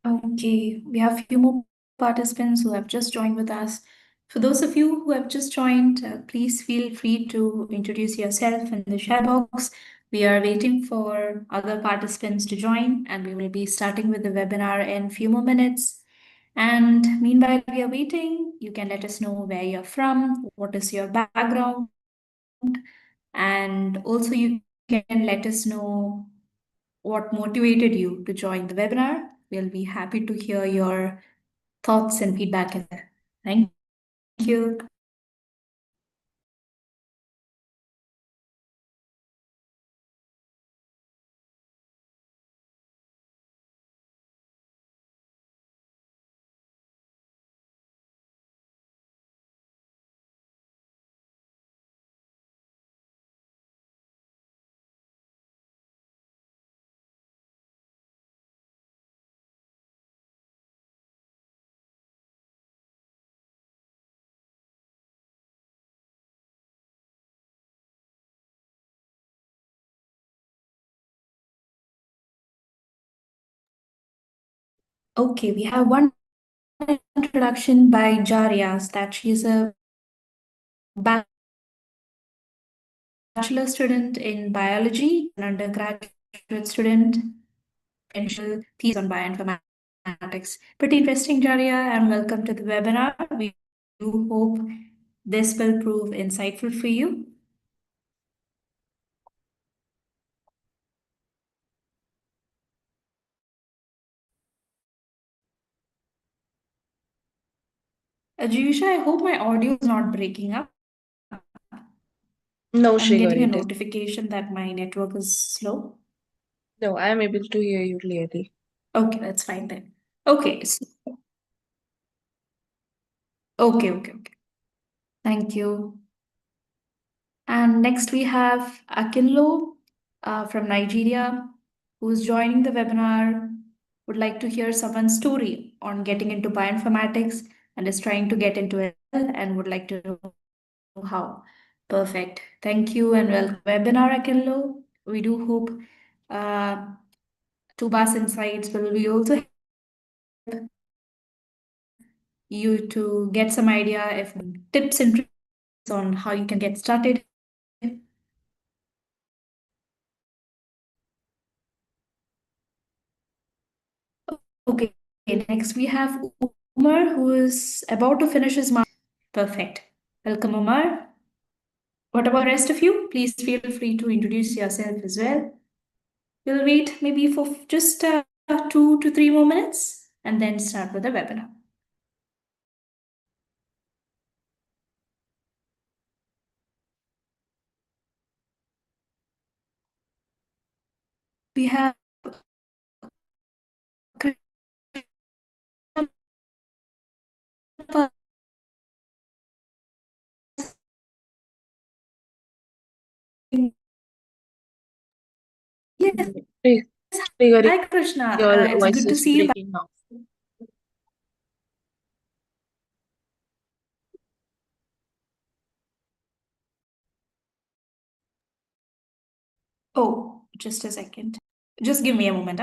Okay, we have a few more participants who have just joined with us. For those of you who have just joined, please feel free to introduce yourself in the chat box. We are waiting for other participants to join, and we will be starting with the webinar in a few more minutes. And meanwhile, we are waiting. You can let us know where you're from, what is your background, and also you can let us know what motivated you to join the webinar. We'll be happy to hear your thoughts and feedback. Thank you. Okay, we have one introduction by Jarias that she's a bachelor student in biology, an undergraduate student, potential thesis on bioinformatics. Pretty interesting, Jaria, and welcome to the webinar. We do hope this will prove insightful for you. Jiyusha, I hope my audio is not breaking up. No, I'm Shrigor, getting a it is. notification that my network is slow. No, I am able to hear you clearly. Okay, that's fine then. Okay, okay. Thank you. And next we have Akinlo from Nigeria, who's joining the webinar, would like to hear someone's story on getting into bioinformatics and is trying to get into it and would like to know how. Perfect. Thank you and welcome webinar, Akinlo. We do hope uh, Tubas Insights will be also you to get some idea if tips and tricks on how you can get started. Okay, next we have Umar who is about to finish his master's. Perfect. Welcome, Umar. What about the rest of you? Please feel free to introduce yourself as well. We'll wait maybe for just 2 to 3 more minutes and then start with the webinar. We have yes. Shrigor, Hi, Krishna. your It's voice good to is see you back. breaking now. Oh, just a second. Just give me a moment.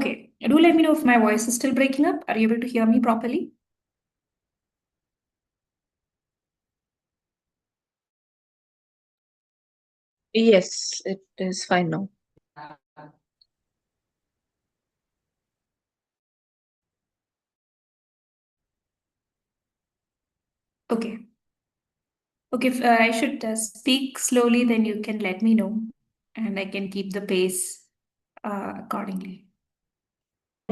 Okay. Do let me know if my voice is still breaking up. Are you able to hear me properly? Yes, it is fine now. Okay. Okay, if I should speak slowly, then you can let me know and I can keep the pace accordingly.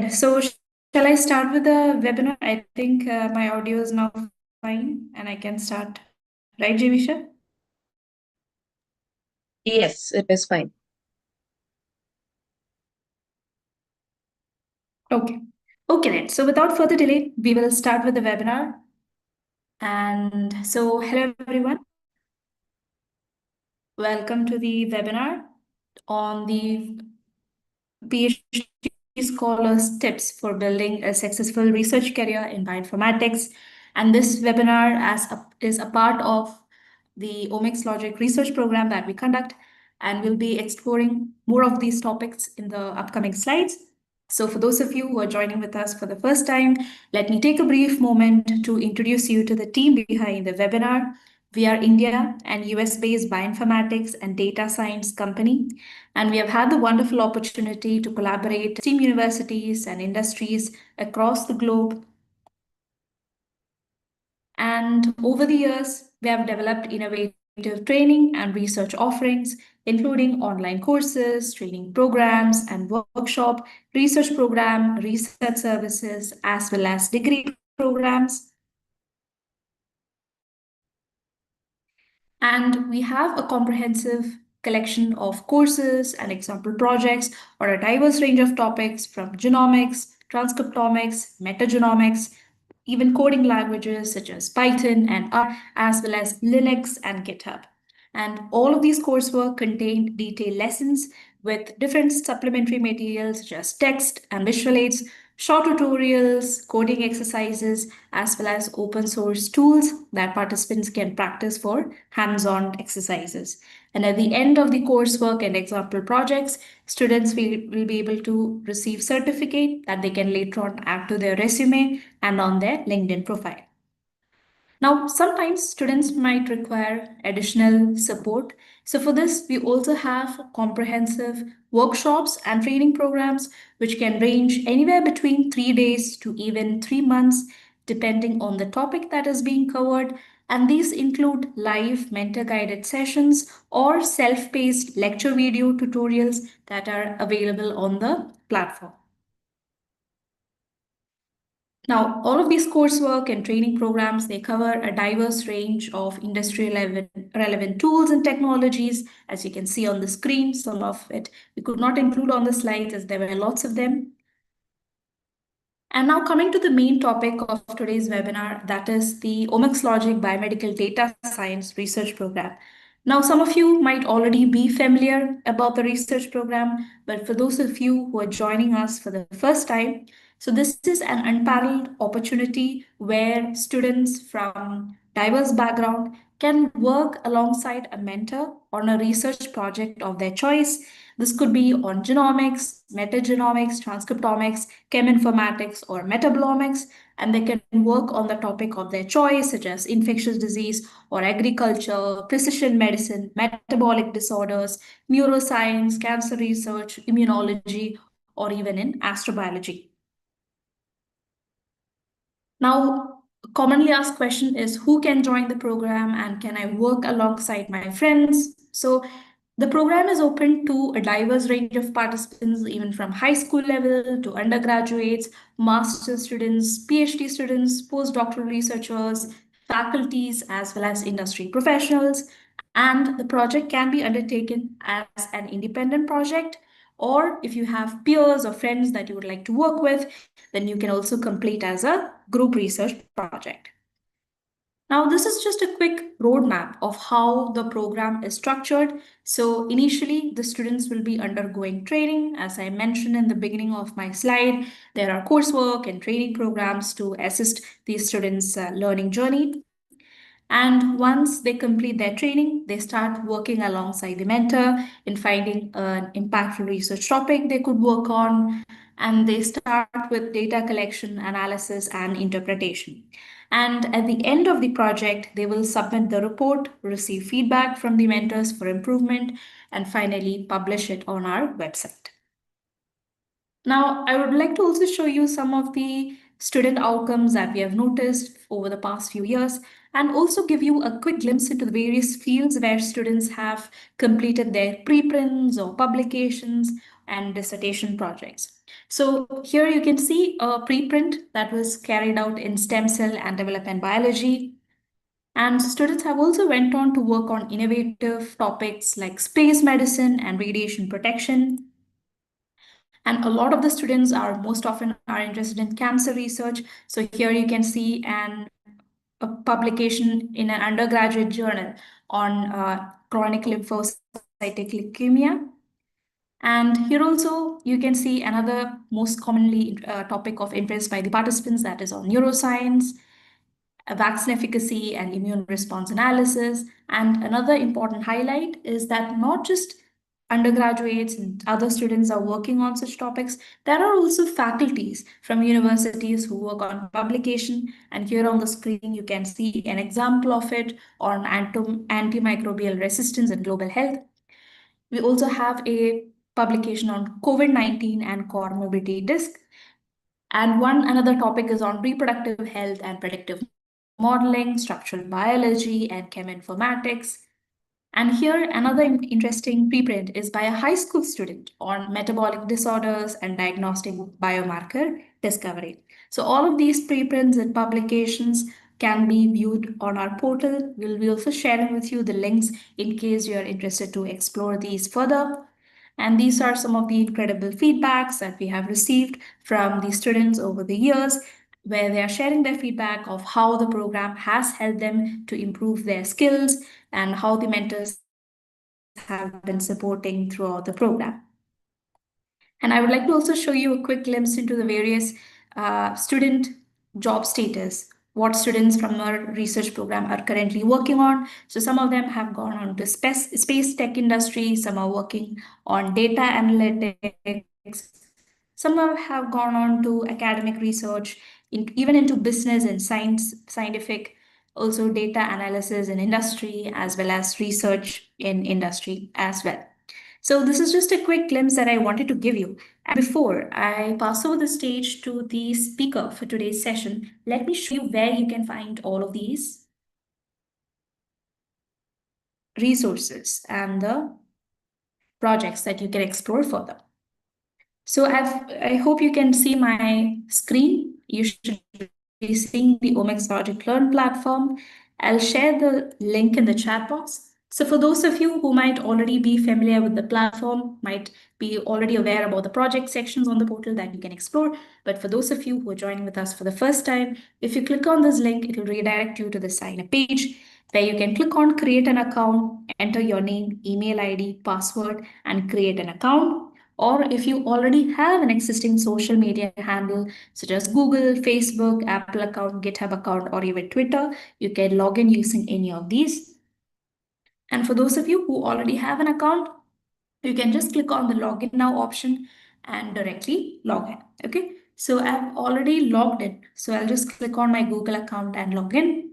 So, shall I start with the webinar? I think my audio is now fine and I can start. Right, Jivisha? Yes, it is fine. Okay. Okay, then. So without further delay, we will start with the webinar. And so, hello everyone. Welcome to the webinar on the PhD Scholars Tips for Building a Successful Research Career in Bioinformatics. And this webinar is a part of the OmicsLogic research program that we conduct, and we'll be exploring more of these topics in the upcoming slides. So, for those of you who are joining with us for the first time, let me take a brief moment to introduce you to the team behind the webinar. We are India and US based bioinformatics and data science company, and we have had the wonderful opportunity to collaborate with team universities and industries across the globe. And over the years, we have developed innovative training and research offerings, including online courses, training programs, and workshop, research program, research services, as well as degree programs. And we have a comprehensive collection of courses and example projects or a diverse range of topics from genomics, transcriptomics, metagenomics, even coding languages such as Python and R, as well as Linux and GitHub. And all of these coursework contain detailed lessons with different supplementary materials such as text and visual aids, short tutorials, coding exercises, as well as open source tools that participants can practice for hands on exercises. And at the end of the coursework and example projects, students will be able to receive certificate that they can later on add to their resume and on their LinkedIn profile. Now, sometimes students might require additional support. So, for this, we also have comprehensive workshops and training programs, which can range anywhere between 3 days to even 3 months, depending on the topic that is being covered. And these include live mentor guided sessions or self paced lecture video tutorials that are available on the platform. Now, all of these coursework and training programs, they cover a diverse range of industry relevant tools and technologies. As you can see on the screen, some of it we could not include on the slides as there were lots of them. And now coming to the main topic of today's webinar, that is the OmicsLogic Biomedical Data Science Research Program. Now, some of you might already be familiar about the research program, but for those of you who are joining us for the first time, so this is an unparalleled opportunity where students from diverse background can work alongside a mentor on a research project of their choice. This could be on genomics, metagenomics, transcriptomics, cheminformatics, or metabolomics, and they can work on the topic of their choice, such as infectious disease or agriculture, precision medicine, metabolic disorders, neuroscience, cancer research, immunology, or even in astrobiology. Now, a commonly asked question is who can join the program and can I work alongside my friends? So the program is open to a diverse range of participants, even from high school level to undergraduates, master's students, PhD students, postdoctoral researchers, faculties, as well as industry professionals. And the project can be undertaken as an independent project, or if you have peers or friends that you would like to work with, then you can also complete as a group research project. Now, this is just a quick roadmap of how the program is structured. So initially, the students will be undergoing training. As I mentioned in the beginning of my slide, there are coursework and training programs to assist these students' learning journey. And once they complete their training, they start working alongside the mentor in finding an impactful research topic they could work on. And they start with data collection, analysis, and interpretation. And at the end of the project, they will submit the report, receive feedback from the mentors for improvement, and finally publish it on our website. Now, I would like to also show you some of the student outcomes that we have noticed over the past few years, and also give you a quick glimpse into the various fields where students have completed their preprints or publications and dissertation projects. So here you can see a preprint that was carried out in stem cell and development biology. And students have also went on to work on innovative topics like space medicine and radiation protection. And a lot of the students are most often are interested in cancer research. So here you can see a publication in an undergraduate journal on chronic lymphocytic leukemia. And here also you can see another most commonly topic of interest by the participants, that is on neuroscience, vaccine efficacy and immune response analysis. And another important highlight is that not just undergraduates and other students are working on such topics, there are also faculties from universities who work on publication. And here on the screen, you can see an example of it on antimicrobial resistance and global health. We also have a publication on COVID-19 and comorbidity risk. And one another topic is on reproductive health and predictive modeling, structural biology, and cheminformatics. And here, another interesting preprint is by a high school student on metabolic disorders and diagnostic biomarker discovery. So, all of these preprints and publications can be viewed on our portal. We'll be also sharing with you the links in case you are interested to explore these further. And these are some of the incredible feedbacks that we have received from the students over the years, where they are sharing their feedback of how the program has helped them to improve their skills and how the mentors have been supporting throughout the program. And I would like to also show you a quick glimpse into the various student job status, what students from our research program are currently working on. So some of them have gone on to space tech industry, some are working on data analytics, some have gone on to academic research, even into business and scientific, also data analysis in industry, as well as research in industry as well. So this is just a quick glimpse that I wanted to give you. And before I pass over the stage to the speaker for today's session, let me show you where you can find all of these resources and the projects that you can explore further. So I hope you can see my screen. You should be seeing the OmicsLogic Learn platform. I'll share the link in the chat box. So for those of you who might already be familiar with the platform, might be already aware about the project sections on the portal that you can explore. But for those of you who are joining with us for the first time, if you click on this link, it will redirect you to the sign up page where you can click on create an account, enter your name, email ID, password, and create an account. Or if you already have an existing social media handle, such as Google, Facebook, Apple account, GitHub account, or even Twitter, you can log in using any of these. And for those of you who already have an account, you can just click on the login now option and directly log in. Okay, so I've already logged in. So I'll just click on my Google account and log in.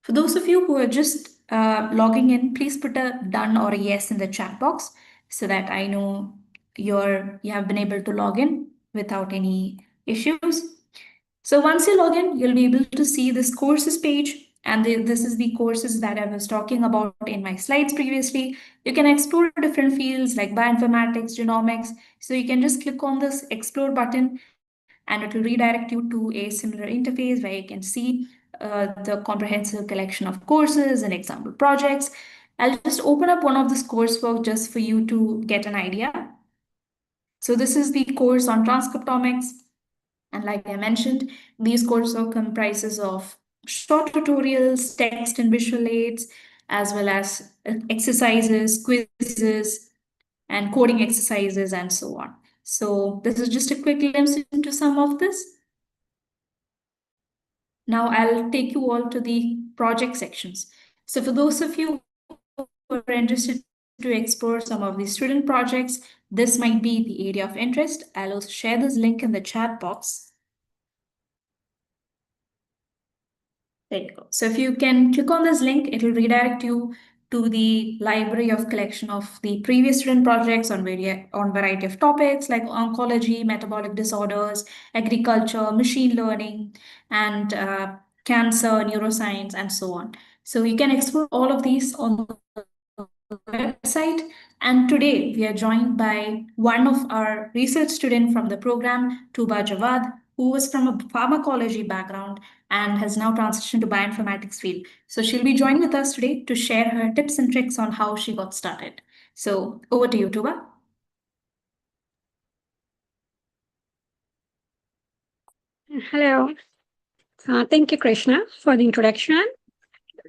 For those of you who are just logging in, please put a done or a yes in the chat box so that I know you have been able to log in without any issues. So once you log in, you'll be able to see this courses page. And this is the courses that I was talking about in my slides previously. You can explore different fields like bioinformatics, genomics. So you can just click on this explore button and it will redirect you to a similar interface where you can see the comprehensive collection of courses and example projects. I'll just open up one of this coursework just for you to get an idea. So this is the course on transcriptomics. And like I mentioned, these courses comprises of short tutorials, text and visual aids, as well as exercises, quizzes, and coding exercises, and so on. So this is just a quick glimpse into some of this. Now I'll take you all to the project sections. So for those of you who are interested to explore some of the student projects, this might be the area of interest. I'll also share this link in the chat box. There you go. So if you can click on this link, it will redirect you to the library of collection of the previous student projects on variety of topics like oncology, metabolic disorders, agriculture, machine learning, and cancer, neuroscience, and so on. So you can explore all of these on the website. And today we are joined by one of our research student from the program, Tuba Jawad, who was from a pharmacology background and has now transitioned to bioinformatics field. So she'll be joining with us today to share her tips and tricks on how she got started. So over to you, Tuba. Hello. Thank you, Krishna, for the introduction.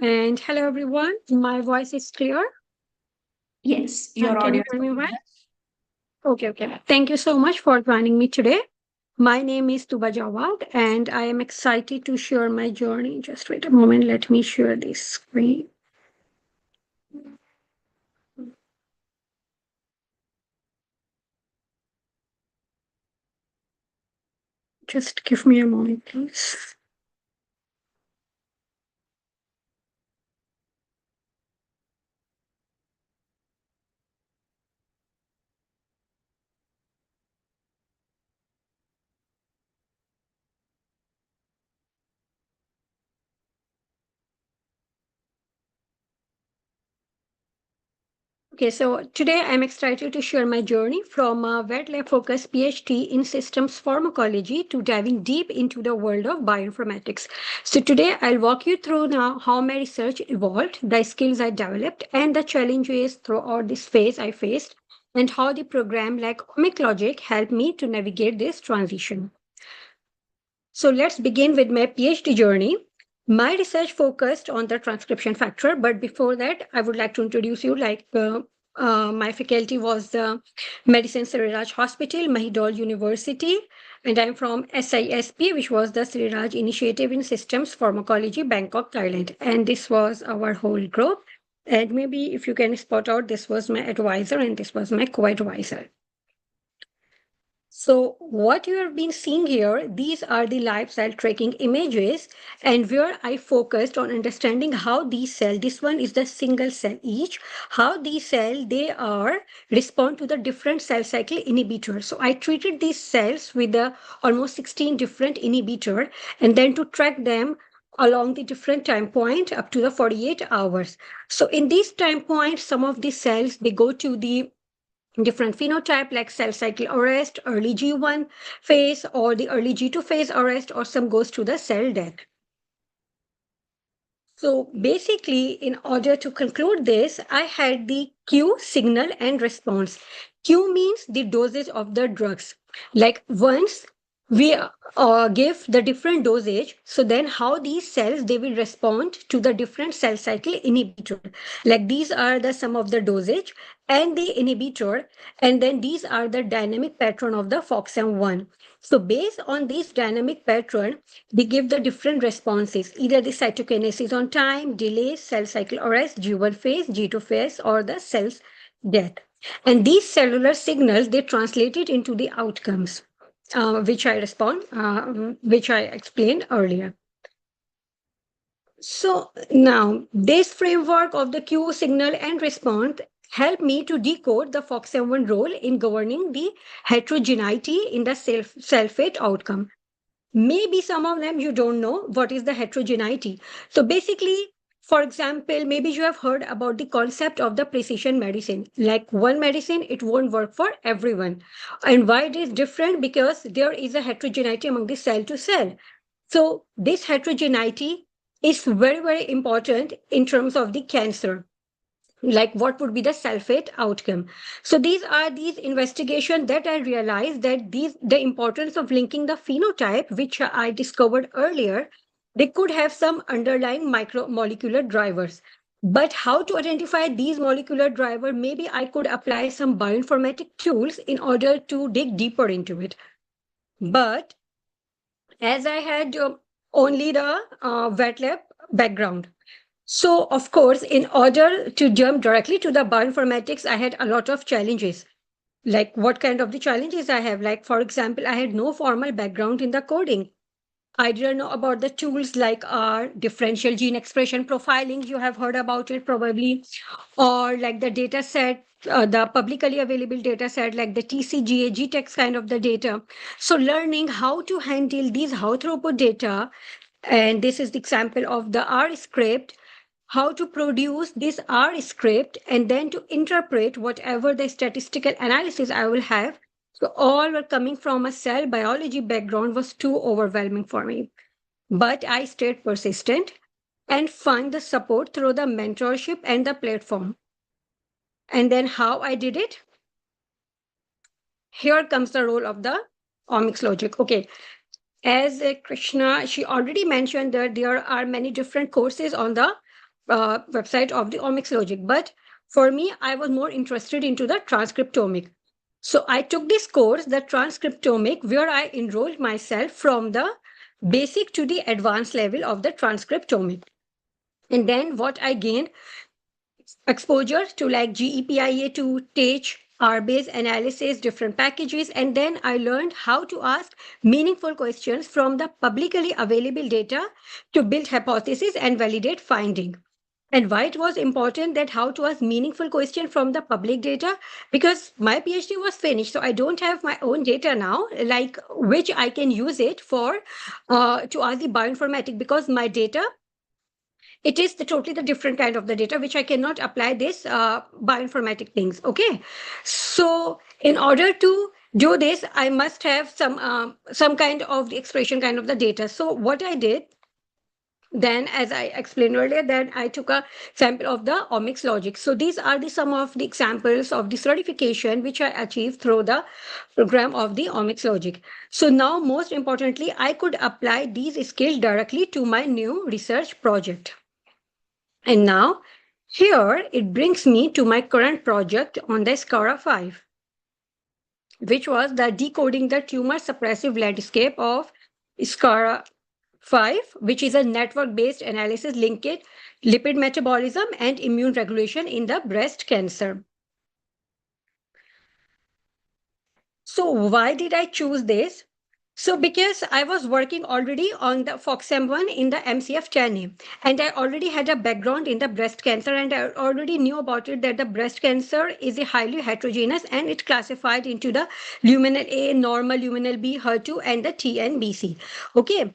And hello, everyone. My voice is clear. Yes, your Can audio you is hear me well? audible. Okay, okay. Thank you so much for joining me today. My name is Tuba Jawad, and I am excited to share my journey. Just wait a moment. Let me share this screen. Just give me a moment, please. Okay, so today I'm excited to share my journey from a wet lab focused PhD in systems pharmacology to diving deep into the world of bioinformatics. So today I'll walk you through now how my research evolved, the skills I developed, and the challenges throughout this phase I faced, and how the program like OmicsLogic helped me to navigate this transition. So let's begin with my PhD journey. My research focused on the transcription factor, but before that, I would like to introduce you. My faculty was the Medicine Siriraj Hospital, Mahidol University, and I'm from SISP, which was the Siriraj Initiative in Systems Pharmacology, Bangkok, Thailand. And this was our whole group. And maybe if you can spot out, this was my advisor and this was my co-advisor. So what you have been seeing here, these are the lifestyle tracking images, and where I focused on understanding how these cells, this one is the single cell each, how these cells, they are respond to the different cell cycle inhibitors. So I treated these cells with the almost 16 different inhibitor, and then to track them along the different time point up to the 48 hours. So in these time points, some of the cells, they go to the different phenotype like cell cycle arrest, early G1 phase, or the early G2 phase arrest, or some goes to the cell death. So basically, in order to conclude this, I had the Q signal and response. Q means the dosage of the drugs. Like once we give the different dosage, so then how these cells they will respond to the different cell cycle inhibitor. Like these are the sum of the dosage and the inhibitor, and then these are the dynamic pattern of the FOXM1. So based on this dynamic pattern, they give the different responses, either the cytokinesis on time, delay, cell cycle arrest, G1 phase, G2 phase, or the cell's death. And these cellular signals, they translated into the outcomes, which I explained earlier. So now this framework of the Q signal and response helped me to decode the FOXM1 role in governing the heterogeneity in the self-fate outcome. Maybe some of them you don't know what is the heterogeneity. So basically, for example, maybe you have heard about the concept of the precision medicine. Like one medicine, it won't work for everyone. And why it is different? Because there is a heterogeneity among the cell to cell. So this heterogeneity is very, very important in terms of the cancer, like what would be the sulfate outcome. So these investigations that I realized that the importance of linking the phenotype, which I discovered earlier, they could have some underlying micromolecular drivers. But how to identify these molecular driver, maybe I could apply some bioinformatic tools in order to dig deeper into it. But as I had only the wet lab background, so, of course, in order to jump directly to the bioinformatics, I had a lot of challenges. Like, what kind of the challenges I have? Like, for example, I had no formal background in the coding. I didn't know about the tools like R, differential gene expression profiling. You have heard about it probably, or like the data set, the publicly available data set, like the TCGA, GTEx kind of the data. So, learning how to handle these high throughput data, and this is the example of the R script, how to produce this R script and then to interpret whatever the statistical analysis I will have. So all were coming from a cell biology background was too overwhelming for me. But I stayed persistent and found the support through the mentorship and the platform. And then how I did it? Here comes the role of the OmicsLogic. Okay. as Krishna, she already mentioned that there are many different courses on the website of the OmicsLogic. But for me, I was more interested into the transcriptomic. So I took this course, the transcriptomic, where I enrolled myself from the basic to the advanced level of the transcriptomic. And then what I gained exposure to like GEPIA2, TAGE, R-based analysis, different packages, and then I learned how to ask meaningful questions from the publicly available data to build hypotheses and validate finding. And why it was important that how to ask meaningful question from the public data, because my PhD was finished, so I don't have my own data now, like which I can use it for to ask the bioinformatics, because my data, it is totally the different kind of the data which I cannot apply this bioinformatic things. Okay, so in order to do this, I must have some kind of the expression kind of the data. So what I did then, as I explained earlier, then I took a sample of the OmicsLogic. So these are the some of the examples of the certification which I achieved through the program of the OmicsLogic. So now, most importantly, I could apply these skills directly to my new research project. And now, here it brings me to my current project on the SCARA5, which was the decoding the tumor suppressive landscape of SCARA5, which is a network-based analysis linked lipid metabolism and immune regulation in the breast cancer. So why did I choose this? So because I was working already on the FOXM1 in the MCF10A, and I already had a background in the breast cancer, and I already knew about it that the breast cancer is a highly heterogeneous, and it classified into the luminal A, normal, luminal B, HER2, and the TNBC. Okay,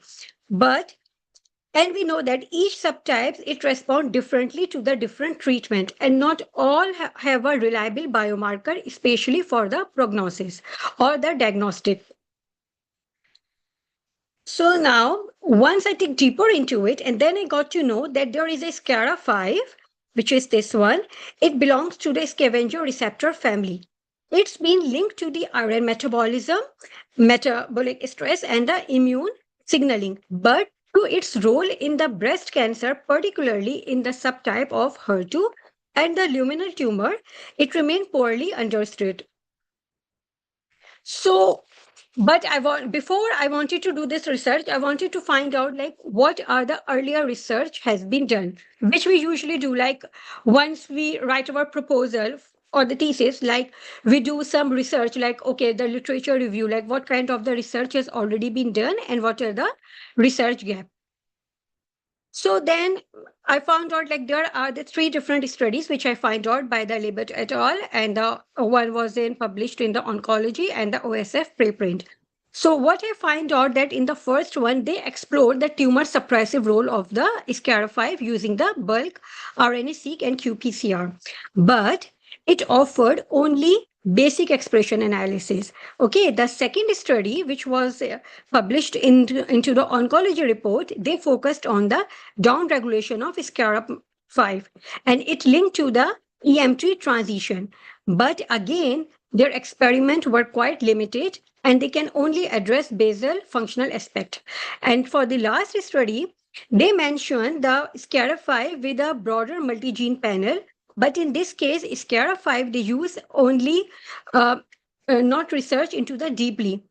and we know that each subtypes, it responds differently to the different treatment, and not all have a reliable biomarker, especially for the prognosis or the diagnostic. So now, once I dig deeper into it, and then I got to know that there is a SCARA5, which is this one. It belongs to the scavenger receptor family. It's been linked to the iron metabolism, metabolic stress, and the immune signaling, but to its role in the breast cancer, particularly in the subtype of HER2 and the luminal tumor, it remained poorly understood. So, but before I wanted to do this research, I wanted to find out like what are the earlier research has been done, which we usually do. Like once we write our proposal or the thesis, like we do some research, like okay, the literature review, like what kind of the research has already been done and what are the research gap. So then I found out like there are the three different studies which I find out by the Libet et al. And the one was published in the Oncology and the OSF preprint. So what I find out that in the first one, they explored the tumor suppressive role of the SCARA5 using the bulk RNA-seq and qPCR. But it offered only basic expression analysis. Okay, the second study, which was published into the oncology report, they focused on the downregulation of SCARA5 and it linked to the EM3 transition. But again, their experiments were quite limited and they can only address basal functional aspect. And for the last study, they mentioned the SCARA5 with a broader multi-gene panel. But in this case, SCARA5, they use only not research into the deeply.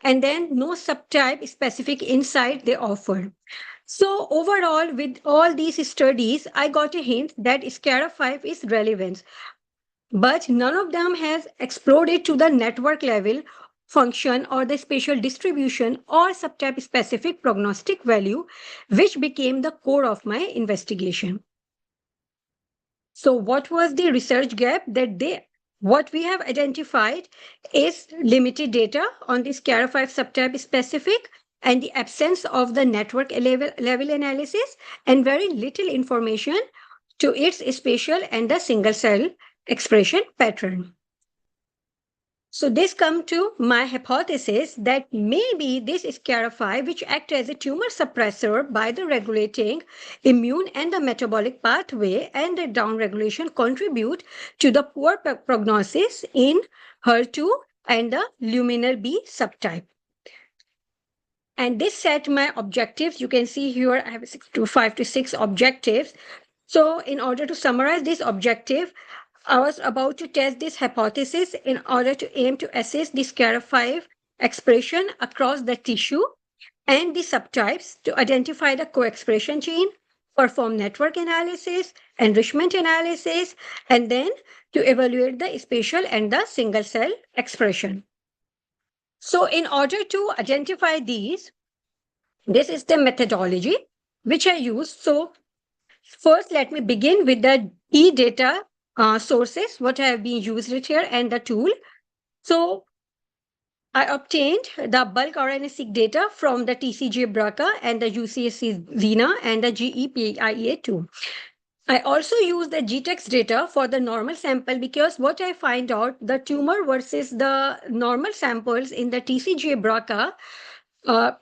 And then no subtype specific insight they offer. So overall, with all these studies, I got a hint that SCARA5 is relevant, but none of them has explored it to the network level function or the spatial distribution or subtype specific prognostic value, which became the core of my investigation. So what was the research gap what we have identified is limited data on the SCARA5 subtype specific and the absence of the network level analysis and very little information to its spatial and the single cell expression pattern. So this comes to my hypothesis that maybe this SCARA5, which acts as a tumor suppressor by the regulating immune and the metabolic pathway and the downregulation contribute to the poor prognosis in HER2 and the luminal B subtype. And this set my objectives. You can see here I have 5 to 6 objectives. So in order to summarize this objective, I was about to test this hypothesis in order to aim to assess the SCARA5 expression across the tissue and the subtypes to identify the co-expression gene, perform network analysis, enrichment analysis, and then to evaluate the spatial and the single cell expression. So in order to identify these, this is the methodology which I use. So first, let me begin with the key data sources, what have been used here, and the tool. So I obtained the bulk RNA-seq data from the TCGA BRCA and the UCSC Xena and the GEPIA2. I also use the GTEx data for the normal sample because what I find out, the tumor versus the normal samples in the TCGA BRCA,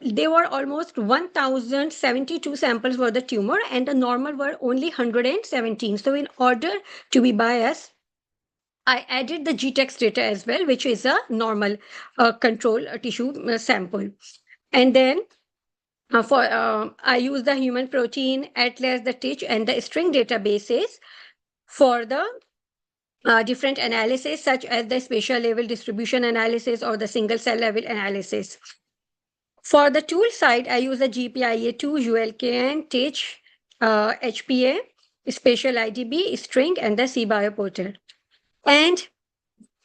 they were almost 1,072 samples for the tumor and the normal were only 117. So in order to be biased, I added the GTEx data as well, which is a normal control tissue sample. And then I use the human protein, ATLAS, the TICH, and the string databases for the different analysis, such as the spatial level distribution analysis or the single cell level analysis. For the tool side, I use the GPIA2, ULKN, TICH, HPA, spatial IDB, string, and the CBioportal. And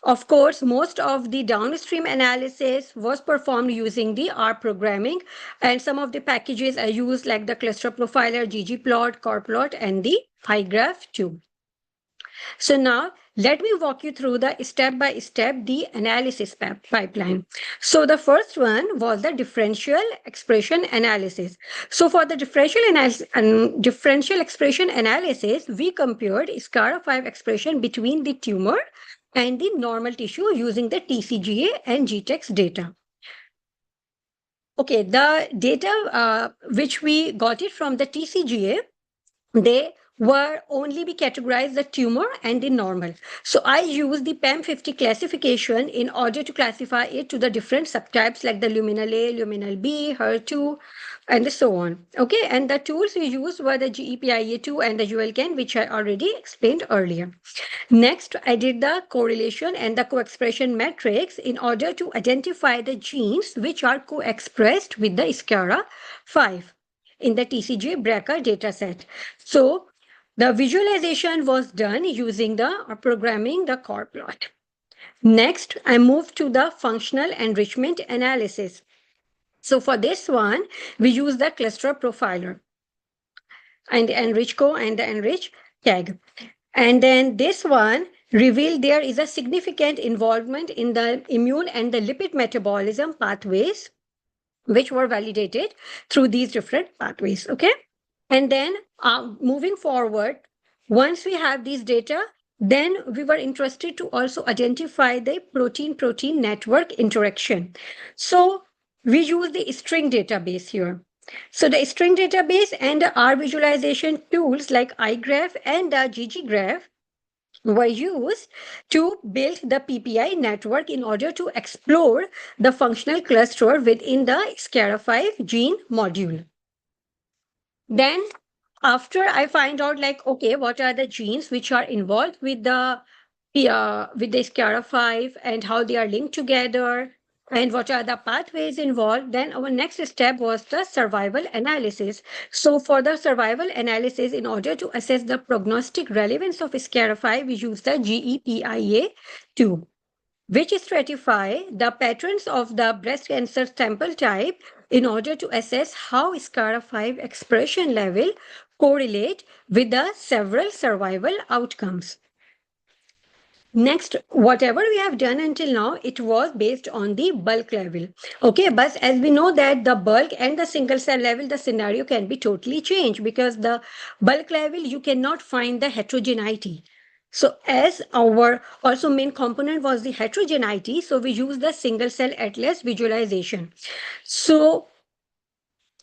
of course, most of the downstream analysis was performed using the R programming, and some of the packages I used like the cluster profiler, ggplot, corplot, and the iGraph too. So now let me walk you through the step-by-step the analysis pipeline. So the first one was the differential expression analysis. So for the differential expression analysis, we compared SCARA5 expression between the tumor and the normal tissue using the TCGA and GTEx data. Okay, the data which we got it from the TCGA, they were only be categorized the tumor and the normal. So I use the PAM50 classification in order to classify it to the different subtypes like the luminal A, luminal B, HER2, and so on. Okay, and the tools we used were the GEPIA2 and the ULCAN, which I already explained earlier. Next, I did the correlation and the co-expression matrix in order to identify the genes which are co-expressed with the SCARA5 in the TCGA BRCA dataset. So the visualization was done using the programming the corplot. Next, I moved to the functional enrichment analysis. So for this one, we use the cluster profiler and the enrichco and the enrich tag. And then this one revealed there is a significant involvement in the immune and the lipid metabolism pathways, which were validated through these different pathways. Okay. And then moving forward, once we have these data, then we were interested to also identify the protein-protein network interaction. So we use the string database here. So the string database and the R visualization tools like iGraph and gggraph were used to build the PPI network in order to explore the functional cluster within the SCARA5 gene module. Then after I find out like, okay, what are the genes which are involved with the SCARA5 and how they are linked together and what are the pathways involved, then our next step was the survival analysis. So for the survival analysis, in order to assess the prognostic relevance of SCARA5, we use the GEPIA2, which stratify the patterns of the breast cancer sample type in order to assess how SCARA5 expression level correlate with the several survival outcomes. Next, whatever we have done until now, it was based on the bulk level. Okay, but as we know that the bulk and the single cell level, the scenario can be totally changed because the bulk level, you cannot find the heterogeneity. So as our also main component was the heterogeneity, so we use the single cell ATLAS visualization. So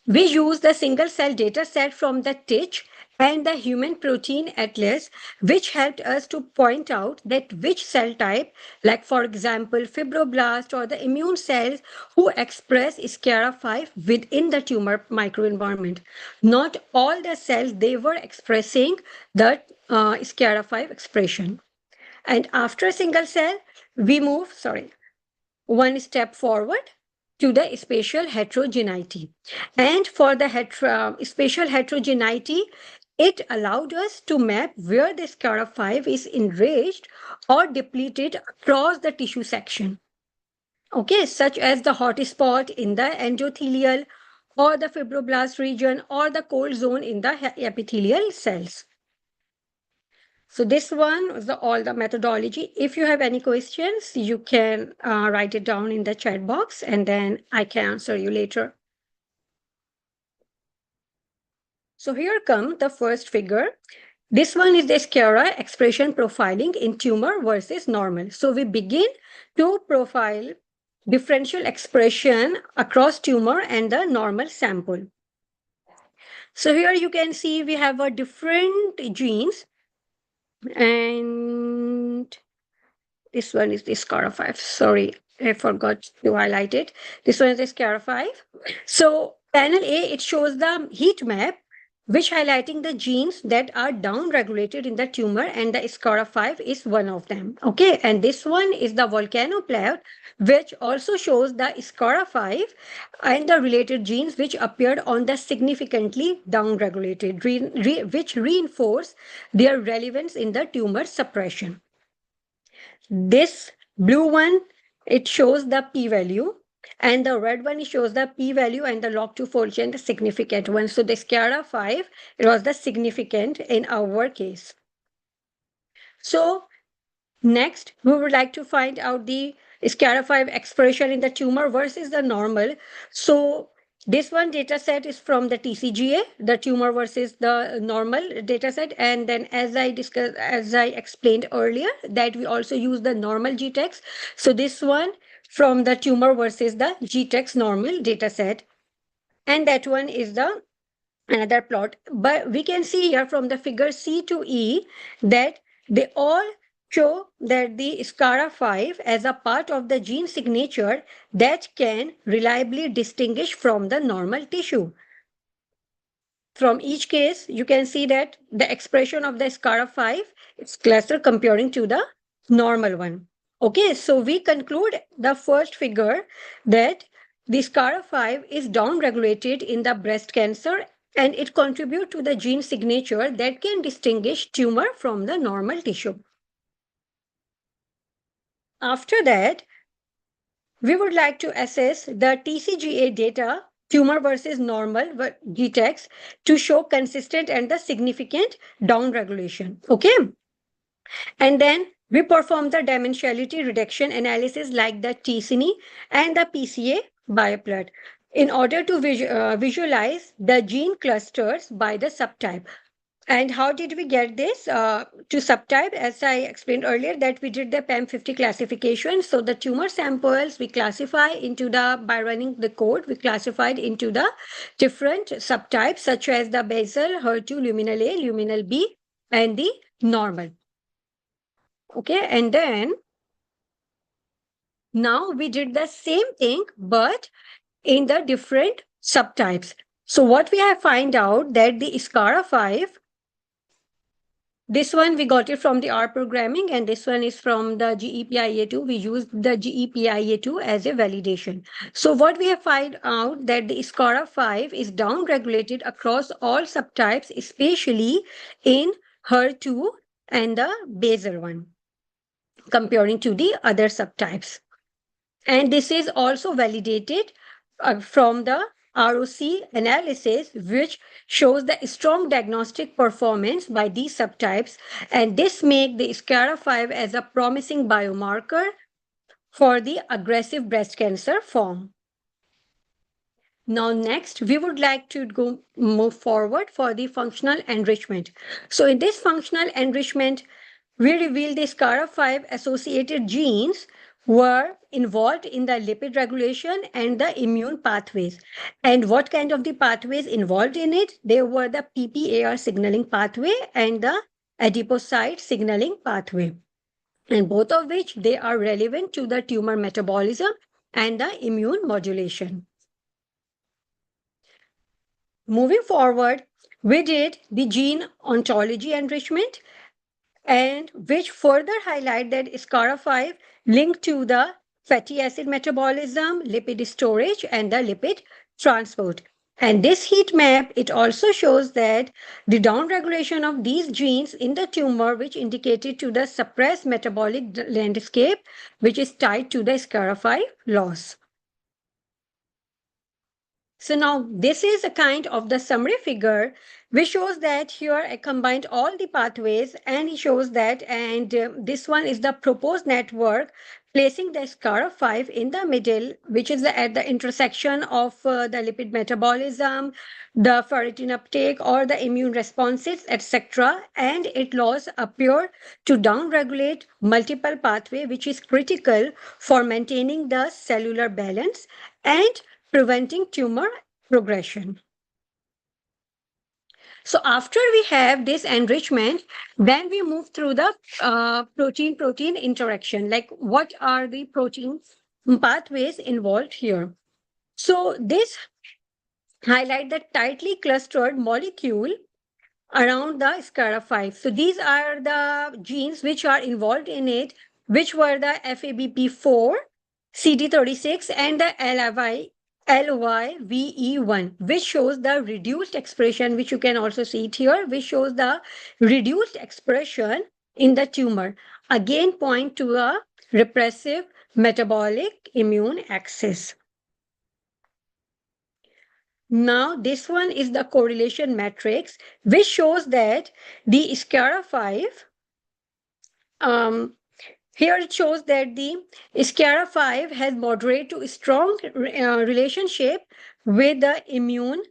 we use the single cell data set from the TICH and the Human Protein Atlas, which helped us to point out that which cell type, like for example, fibroblast or the immune cells who express SCARA5 within the tumor microenvironment. Not all the cells, they were expressing the SCARA5 expression. And after a single cell, we move, one step forward to the spatial heterogeneity. And for the spatial heterogeneity, it allowed us to map where the SCARA5 is enriched or depleted across the tissue section. Okay, such as the hot spot in the endothelial or the fibroblast region or the cold zone in the epithelial cells. So this one was all the methodology. If you have any questions, you can write it down in the chat box and then I can answer you later. So here come the first figure. This one is the SCARA expression profiling in tumor versus normal. So we begin to profile differential expression across tumor and the normal sample. So here you can see we have a different genes, and this one is the SCARA5. Sorry, I forgot to highlight it. This one is the SCARA5. So panel A, it shows the heat map, which highlighting the genes that are down-regulated in the tumor, and the SCARA5 is one of them. Okay, and this one is the volcano plot, which also shows the SCARA5 and the related genes which appeared on the significantly down-regulated, which reinforce their relevance in the tumor suppression. This blue one, it shows the p-value, and the red one, it shows the p-value and the log to fold chain, the significant one. So the SCARA5, it was the significant in our case. So next, we would like to find out the SCARA5 expression in the tumor versus the normal. So this one data set is from the TCGA, the tumor versus the normal data set. And then as I explained earlier, that we also use the normal GTEx. So this one from the tumor versus the GTEx normal data set. And that one is the another plot. But we can see here from the figure C to E that they all show that the SCARA5 as a part of the gene signature that can reliably distinguish from the normal tissue. From each case, you can see that the expression of the SCARA5 is lesser comparing to the normal one. Okay, so we conclude the first figure that the SCARA5 is down-regulated in the breast cancer, and it contributes to the gene signature that can distinguish tumor from the normal tissue. After that, we would like to assess the TCGA data, tumor versus normal GTEx, to show consistent and the significant downregulation. Okay. And then we perform the dimensionality reduction analysis like the TCNE and the PCA bioplot in order to visualize the gene clusters by the subtype. And how did we get this to subtype? As I explained earlier, that we did the PAM50 classification. So the tumor samples we classify into by running the code, we classified into the different subtypes such as the basal, HER2, luminal A, luminal B, and the normal. Okay, and then now we did the same thing, but in the different subtypes. So what we have find out that the SCARA5, this one we got it from the R programming, and this one is from the GEPIA2. We used the GEPIA2 as a validation. So what we have find out that the SCARA5 is down-regulated across all subtypes, especially in HER2 and the basal one, comparing to the other subtypes. And this is also validated from the ROC analysis, which shows the strong diagnostic performance by these subtypes. And this makes the SCARA5 as a promising biomarker for the aggressive breast cancer form. Now, next, we would like to move forward for the functional enrichment. So in this functional enrichment, we reveal the SCARA5 associated genes were involved in the lipid regulation and the immune pathways. And what kind of the pathways involved in it? They were the PPAR signaling pathway and the adipocyte signaling pathway, and both of which they are relevant to the tumor metabolism and the immune modulation. Moving forward, we did the gene ontology enrichment, and which further highlight that SCARA5 linked to the fatty acid metabolism, lipid storage, and the lipid transport. And this heat map, it also shows that the downregulation of these genes in the tumor, which indicated to the suppressed metabolic landscape, which is tied to the SCARA5 loss. So now this is a kind of the summary figure which shows that here I combined all the pathways, and it shows that, and this one is the proposed network placing the SCARA5 in the middle, which is at the intersection of the lipid metabolism, the ferritin uptake or the immune responses, etc. And it laws appear to downregulate multiple pathway, which is critical for maintaining the cellular balance and preventing tumor progression. So after we have this enrichment, then we move through the protein-protein interaction, like what are the protein pathways involved here. So this highlight the tightly clustered molecule around the SCARA5. So these are the genes which are involved in it, which were the FABP4, CD36, and the LYVE1, which shows the reduced expression, which you can also see it here, which shows the reduced expression in the tumor. Again, point to a repressive metabolic immune axis. Now, this one is the correlation matrix, which shows that the SCARA5, here it shows that the SCARA5 has moderate to strong relationship with the immune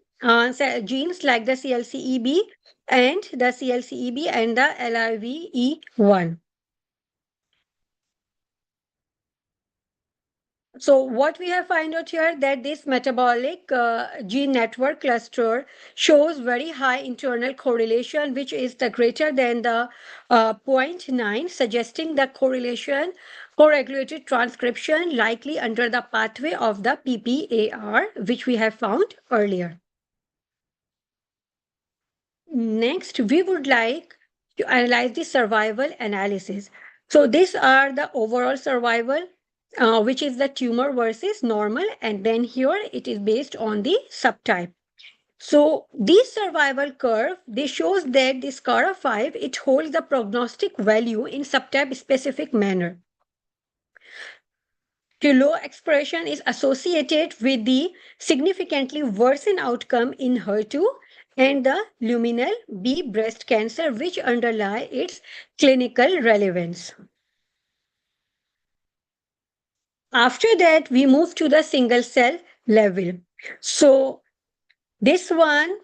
genes like the CLCEB and the CLCEB and the LIVE1. So what we have found out here that this metabolic gene network cluster shows very high internal correlation, which is the greater than the 0.9, suggesting the correlation co-regulated transcription likely under the pathway of the PPAR, which we have found earlier. Next, we would like to analyze the survival analysis. So these are the overall survival, which is the tumor versus normal, and then here it is based on the subtype. So this survival curve, this shows that the SCARA5, it holds the prognostic value in subtype specific manner. The low expression is associated with the significantly worsened outcome in HER2 and the luminal B breast cancer, which underlie its clinical relevance. After that, we move to the single cell level. So this one,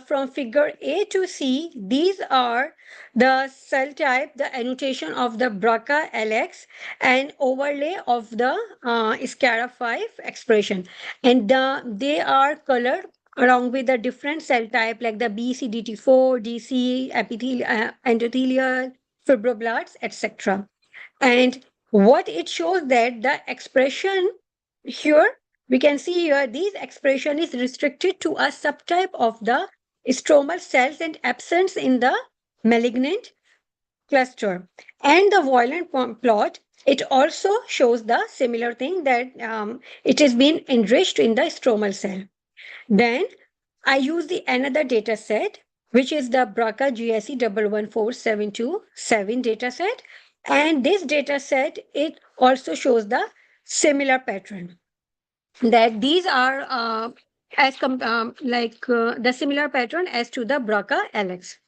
from figure A to C, these are the cell type, the annotation of the BRCA LX and overlay of the SCARA5 expression. And they are colored along with the different cell type like the BCDT4, DC, endothelial, fibroblasts, etc. And what it shows that the expression here, we can see here, this expression is restricted to a subtype of the stromal cells and absence in the malignant cluster. And the violent plot, it also shows the similar thing that it has been enriched in the stromal cell. Then I use the another data set, which is the BRCA GSE 114727 data set. And this data set, it also shows the similar pattern, that these are the similar pattern as to the BRCA LX.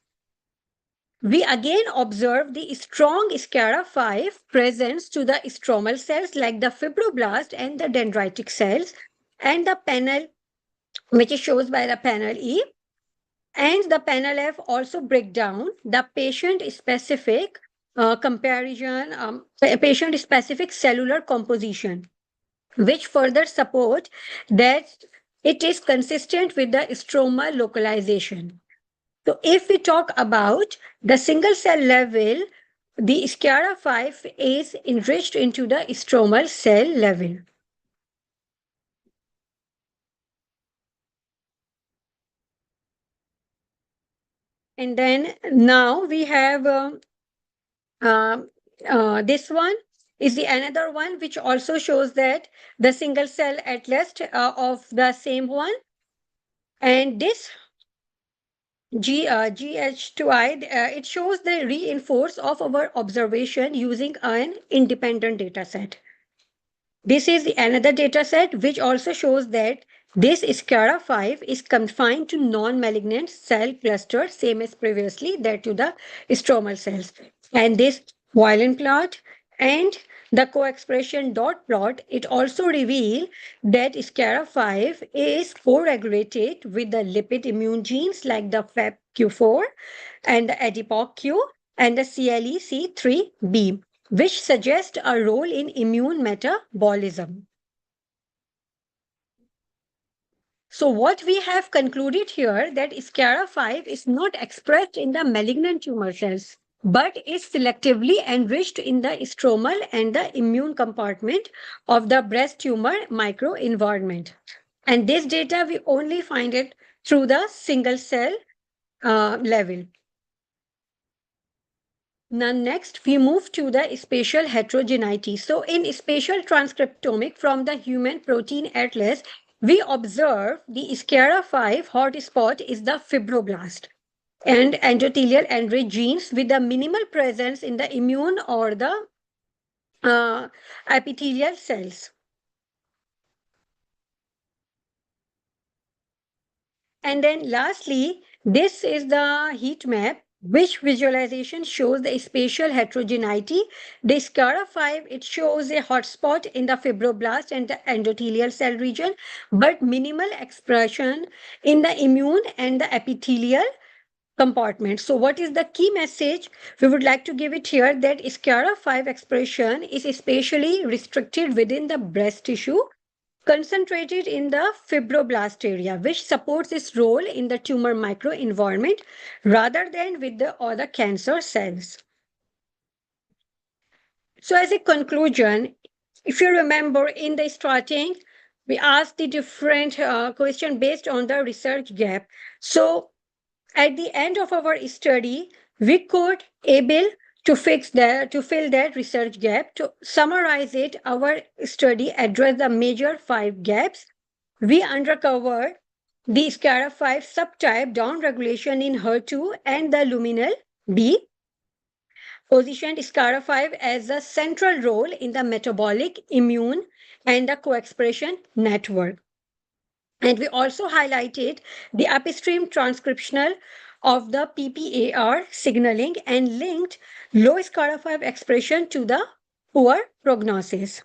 We again observe the strong SCARA5 presence to the stromal cells like the fibroblast and the dendritic cells, and the panel, which is shown by the panel E, and the panel F also break down the patient specific comparison, patient-specific cellular composition, which further support that it is consistent with the stromal localization. So if we talk about the single cell level, the SCARA5 is enriched into the stromal cell level. And then now we have um, this one is the another one which also shows that the single cell atlas of the same one. And this GH2I, it shows the reinforce of our observation using an independent data set. This is another data set which also shows that this SCARA5 is confined to non-malignant cell cluster, same as previously, that to the stromal cells. And this violin plot and the co-expression dot plot, it also reveal that SCARA5 is co-regulated with the lipid immune genes like the FAPQ4 and the ADPOC-Q and the CLEC3B, which suggest a role in immune metabolism. So what we have concluded here that SCARA5 is not expressed in the malignant tumor cells, but is selectively enriched in the stromal and the immune compartment of the breast tumor microenvironment. And this data we only find it through the single cell level. Now, next, we move to the spatial heterogeneity. So, in spatial transcriptomic from the Human Protein Atlas, we observe the SCARA5 hotspot is the fibroblast and endothelial enriched genes with the minimal presence in the immune or the epithelial cells. And then lastly, this is the heat map, which visualization shows the spatial heterogeneity. The SCARA5, it shows a hotspot in the fibroblast and the endothelial cell region, but minimal expression in the immune and the epithelial compartment. So what is the key message? We would like to give it here that SCARA5 expression is especially restricted within the breast tissue, concentrated in the fibroblast area, which supports its role in the tumor microenvironment rather than with the other cancer cells. So as a conclusion, if you remember in the starting, we asked the different question based on the research gap. So at the end of our study, we could able to fill that research gap. To summarize it, our study addressed the major 5 gaps. We uncovered the SCARA5 subtype downregulation in HER2 and the luminal B, positioned SCARA5 as a central role in the metabolic, immune, and the co-expression network. And we also highlighted the upstream transcriptional of the PPAR signaling and linked low SCARA5 expression to the poor prognosis.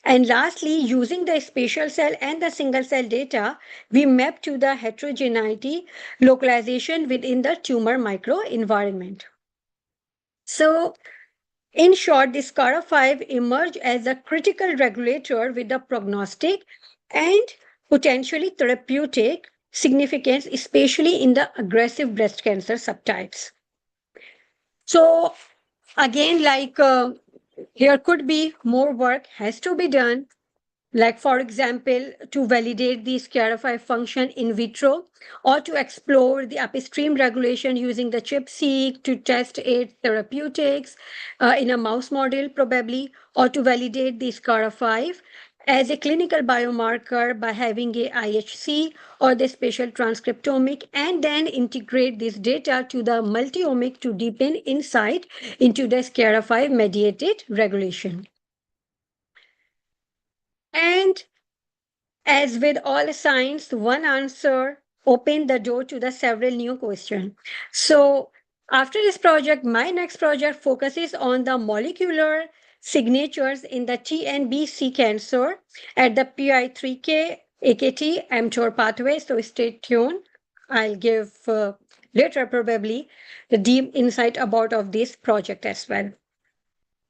And lastly, using the spatial cell and the single cell data, we map to the heterogeneity localization within the tumor microenvironment. So, in short, the SCARA5 emerged as a critical regulator with the prognostic and potentially therapeutic significance, especially in the aggressive breast cancer subtypes. So, again, here could be more work has to be done, like for example, to validate the SCARA5 function in vitro, or to explore the upstream regulation using the ChIP-seq to test its therapeutics in a mouse model probably, or to validate the SCARA5 as a clinical biomarker by having a IHC or the spatial transcriptomic, and then integrate this data to the multiomic to deepen insight into the SCARA5 mediated regulation. And as with all science, one answer opened the door to the several new questions. So after this project, my next project focuses on the molecular signatures in the TNBC cancer at the PI3K, AKT, mTOR pathway. So stay tuned. I'll give later probably the deep insight about of this project as well.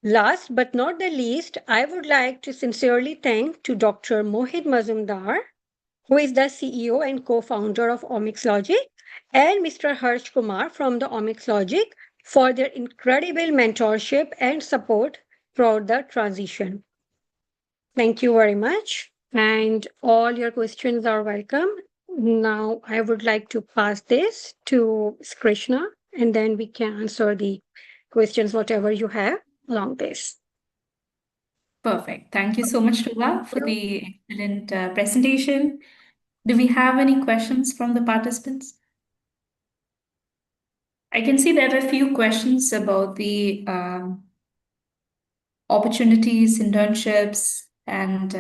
Last but not the least, I would like to sincerely thank to Dr. Mohit Mazumdar, who is the CEO and co-founder of OmicsLogic, and Mr. Harsh Kumar from the OmicsLogic for their incredible mentorship and support throughout the transition. Thank you very much. And all your questions are welcome. Now I would like to pass this to Krishna, and then we can answer the questions, whatever you have along this. Perfect. Thank you so much, Tuba, for the excellent presentation. Do we have any questions from the participants? I can see there are a few questions about the opportunities, internships, and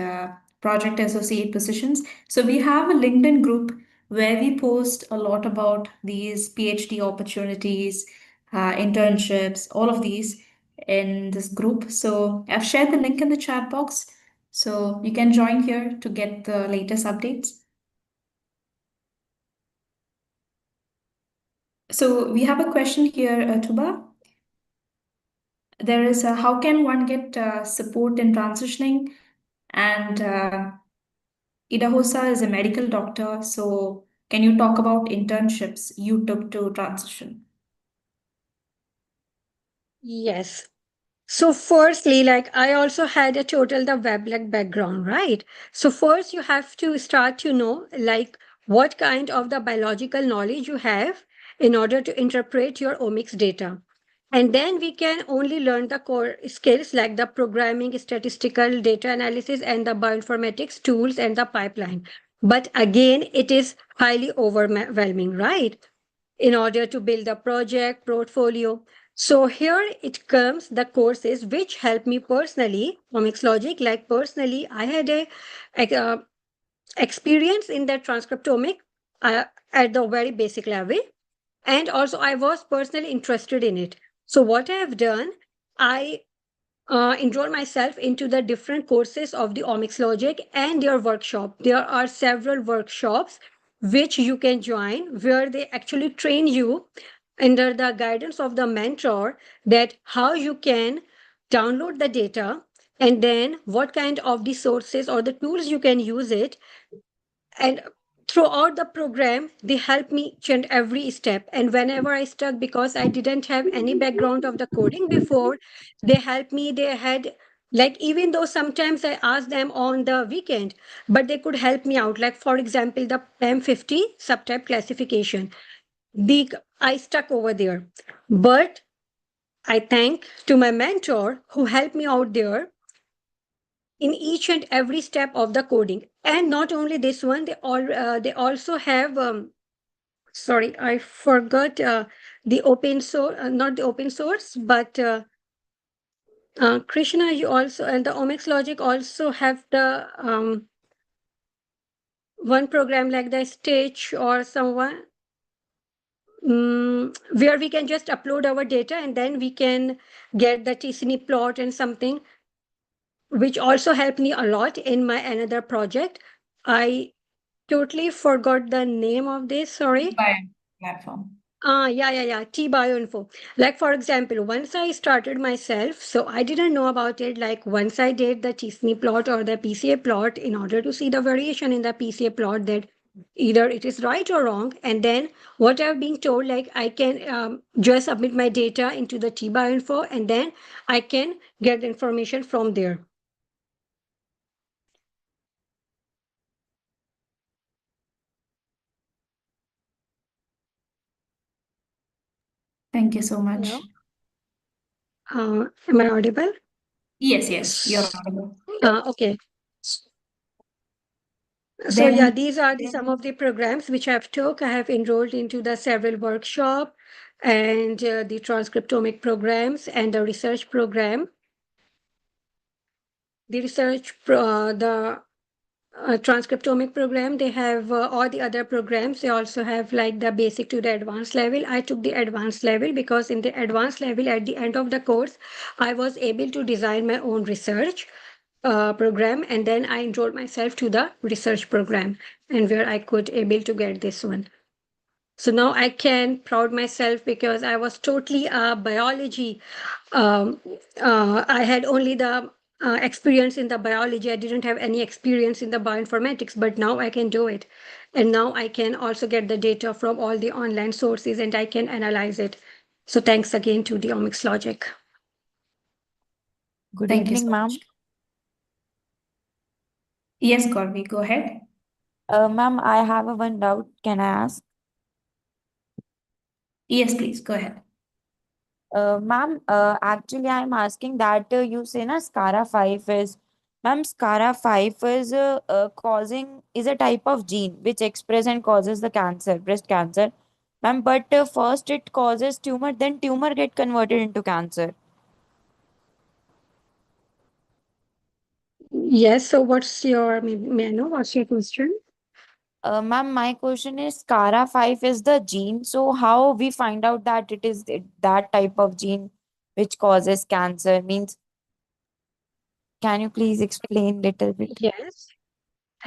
project associate positions. So we have a LinkedIn group where we post a lot about these PhD opportunities, internships, all of these in this group. So I've shared the link in the chat box. So you can join here to get the latest updates. So we have a question here, Tuba. There is how can one get support in transitioning? And Idahosa is a medical doctor, so can you talk about internships you took to transition? Yes. So firstly, like I also had a total the web like background, right? So first you have to start to know like what kind of the biological knowledge you have in order to interpret your omics data. And then we can only learn the core skills like the programming, statistical data analysis, and the bioinformatics tools and the pipeline. But again, it is highly overwhelming, right? In order to build a project portfolio. So here it comes the courses which help me personally, OmicsLogic, like personally, I had a experience in that transcriptomic at the very basic level. And also I was personally interested in it. So what I have done, I enroll myself into the different courses of the OmicsLogic and their workshop. There are several workshops which you can join where they actually train you under the guidance of the mentor that how you can download the data and then what kind of the sources or the tools you can use it, and throughout the program they helped me each and every step, and whenever I stuck because I didn't have any background of the coding before, they helped me. They had like, even though sometimes I asked them on the weekend, but they could help me out, like for example the PAM50 subtype classification, the I stuck over there, but I thank to my mentor who helped me out there in each and every step of the coding. And not only this one, they also have sorry, I forgot the open source, not the open source, but Krishna, you also, and the OmicsLogic also have the one program like the Stitch or someone, where we can just upload our data and then we can get the t-SNE plot and something, which also helped me a lot in my another project. I totally forgot the name of this. Sorry. By platform. Yeah. T Bioinfo. Like for example, once I started myself, so I didn't know about it. Like once I did the t-SNE plot or the PCA plot in order to see the variation in the PCA plot, that either it is right or wrong. And then what I've been told, like I can just submit my data into the T Bioinfo and then I can get the information from there. Thank you so much. Am I audible? Yes, you're audible. Okay. So yeah, Then, these are some of the programs which I've took. I have enrolled into the several workshop and the transcriptomic programs and the research program. The transcriptomic program, they have all the other programs. They also have like the basic to the advanced level. I took the advanced level because in the advanced level, at the end of the course, I was able to design my own research program, and then I enrolled myself to the research program, and where I could able to get this one. So now I can proud myself because I was totally a biology. Um, I had only the experience in the biology. I didn't have any experience in the bioinformatics, but now I can do it. And now I can also get the data from all the online sources and I can analyze it. So thanks again to the OmicsLogic. Good Thank you evening, so ma'am. much. Yes, Gauravi, go ahead. Ma'am, I have a one doubt. Can I ask? Yes, please, go ahead. Ma'am, actually, I'm asking that you say na SCARA 5 is, ma'am, SCARA 5 is causing, is a type of gene which express and causes the cancer, breast cancer. Ma'am, but first it causes tumor, then tumor get converted into cancer. Yes, so what's your, may I know what's your question? Ma'am, my question is SCARA 5 is the gene. So how we find out that it is that type of gene which causes cancer? Means, can you please explain little bit? Yes.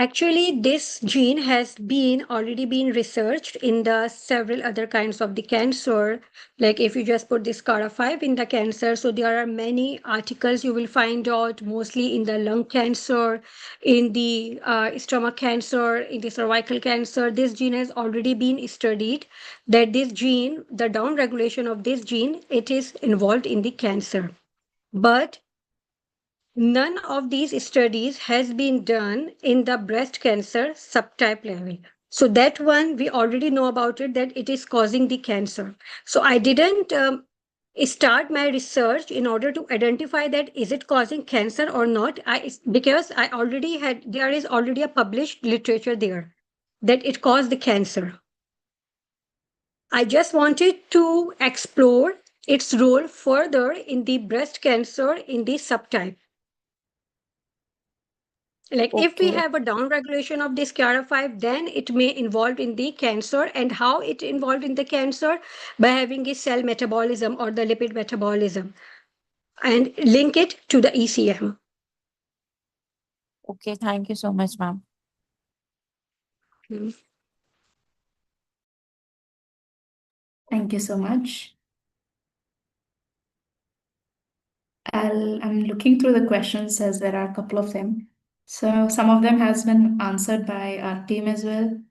Actually, this gene has been already been researched in the several other kinds of the cancer. Like if you just put this CARA5 in the cancer, so there are many articles you will find out mostly in the lung cancer, in the stomach cancer, in the cervical cancer. This gene has already been studied that this gene, the down regulation of this gene, it is involved in the cancer. But none of these studies has been done in the breast cancer subtype level. So that one we already know about it that it is causing the cancer. So I didn't start my research in order to identify that is it causing cancer or not. Because I already had there is already a published literature there that it caused the cancer. I just wanted to explore its role further in the breast cancer in the subtype. Like if we Okay. have a down regulation of this CARA5, then it may involve in the cancer. And how it involved in the cancer? By having a cell metabolism or the lipid metabolism and link it to the ECM. Okay. Thank you so much, ma'am. Hmm. Thank you so much. I'm looking through the questions as there are a couple of them. So some of them has been answered by our team as well.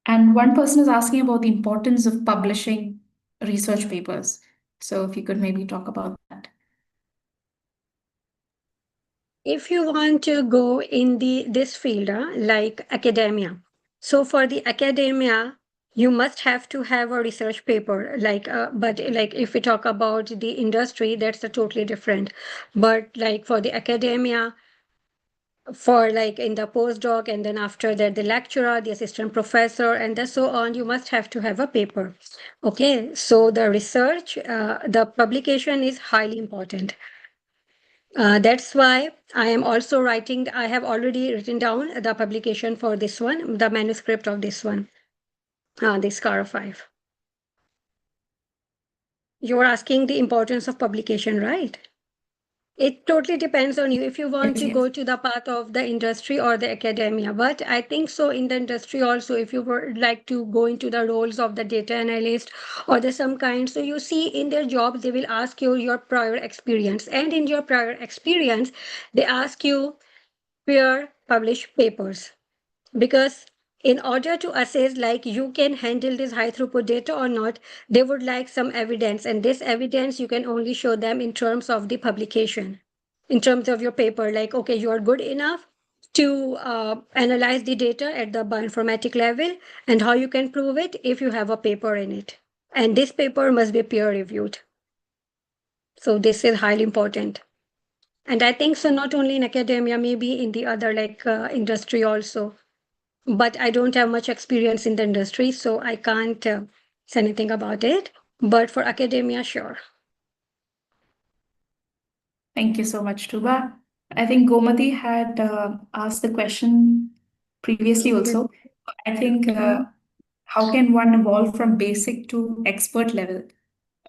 And one person is asking about the importance of publishing research papers. So if you could maybe talk about that. If you want to go in this field, like academia, so for the academia, you must have to have a research paper. But like if we talk about the industry, that's a totally different. But like for the academia, for like in the postdoc and then after that the lecturer, the assistant professor, and then so on, you must have to have a paper. Okay, so the research, the publication is highly important. That's why I am also writing, I have already written down the publication for this one, the manuscript of this one, this CARA5. You're asking the importance of publication, right? It totally depends on you if you want Yes, to yes. go to the path of the industry or the academia. But I think so in the industry also, if you would like to go into the roles of the data analyst or the some kind, so you see in their jobs, they will ask you your prior experience. And in your prior experience, they ask you peer published papers. Because in order to assess like you can handle this high throughput data or not, they would like some evidence, and this evidence you can only show them in terms of the publication, in terms of your paper, like okay, you are good enough to analyze the data at the bioinformatic level, and how you can prove it if you have a paper in it, and this paper must be peer reviewed. So this is highly important. And I think so not only in academia, maybe in the other like industry also, but I don't have much experience in the industry, so I can't say anything about it. But for academia, sure. Thank you so much, Tuba. I think Gomati had asked the question previously also. I think how can one evolve from basic to expert level?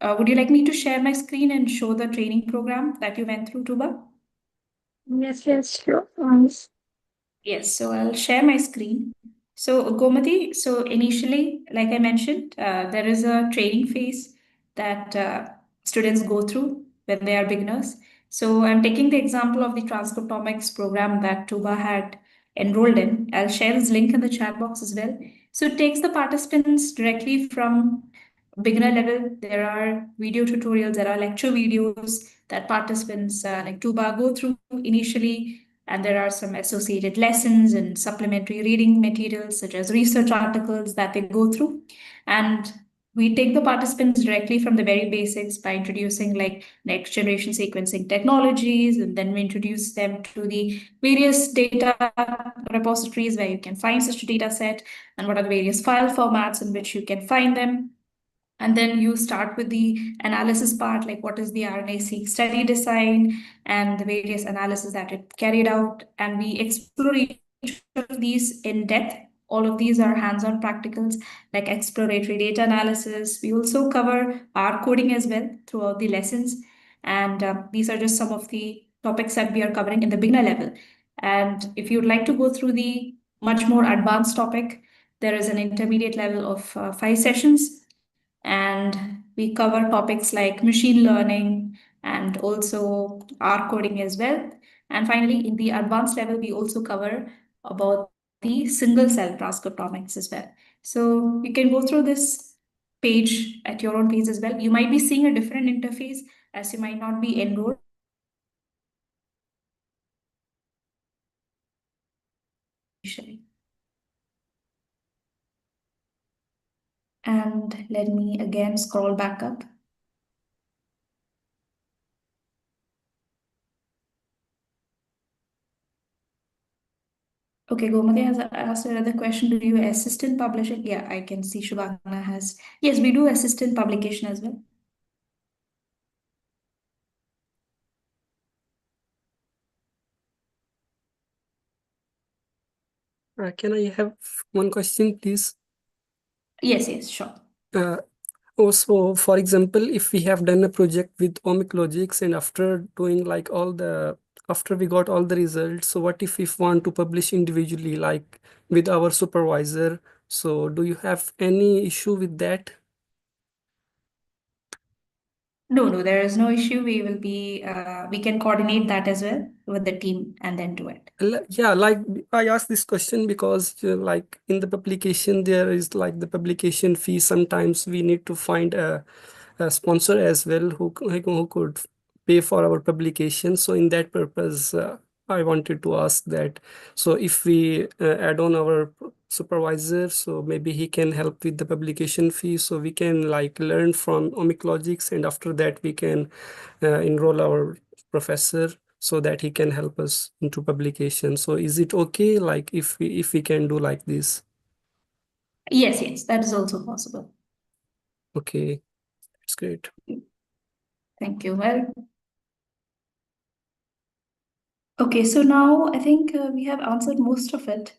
Would you like me to share my screen and show the training program that you went through, Tuba? Yes, yes, sure. Yes, so I'll share my screen. So Gomati, so initially, like I mentioned, there is a training phase that students go through when they are beginners. So I'm taking the example of the transcriptomics program that Tuba had enrolled in. I'll share this link in the chat box as well. So it takes the participants directly from beginner level. There are video tutorials, there are lecture videos that participants like Tuba go through initially, and there are some associated lessons and supplementary reading materials, such as research articles that they go through. And we take the participants directly from the very basics by introducing like next generation sequencing technologies, and then we introduce them to the various data repositories where you can find such a data set, and what are the various file formats in which you can find them. And then you start with the analysis part, like what is the RNA-seq study design and the various analysis that it carried out. And we explore each of these in depth. All of these are hands-on practicals like exploratory data analysis. We also cover R coding as well throughout the lessons. And these are just some of the topics that we are covering in the beginner level. And if you'd like to go through the much more advanced topic, there is an intermediate level of 5 sessions, and we cover topics like machine learning and also R coding as well. And finally, in the advanced level, we also cover about the single cell transcriptomics as well. So you can go through this page at your own pace as well. You might be seeing a different interface as you might not be enrolled initially. And let me again scroll back up. Okay, Gomati has asked another question. Do you assist in publishing? Yeah, I can see Shubhagana has. Yes, we do assist in publication as well. Can I have one question, please? Yes, sure. Also, for example, if we have done a project with OmicsLogic and after doing like after we got all the results, so what if we want to publish individually, like with our supervisor? So do you have any issue with that? No, there is no issue. We can coordinate that as well with the team and then do it. Yeah, like I asked this question because like in the publication, there is like the publication fee. Sometimes we need to find a sponsor as well who could pay for our publication. So in that purpose, I wanted to ask that. So if we add on our supervisor, so maybe he can help with the publication fee. So we can like learn from OmicsLogic, and after that we can enroll our professor so that he can help us into publication. So is it okay, like if we can do like this? Yes, that is also possible. Okay, that's great. Thank you. Well, okay, so now I think we have answered most of it.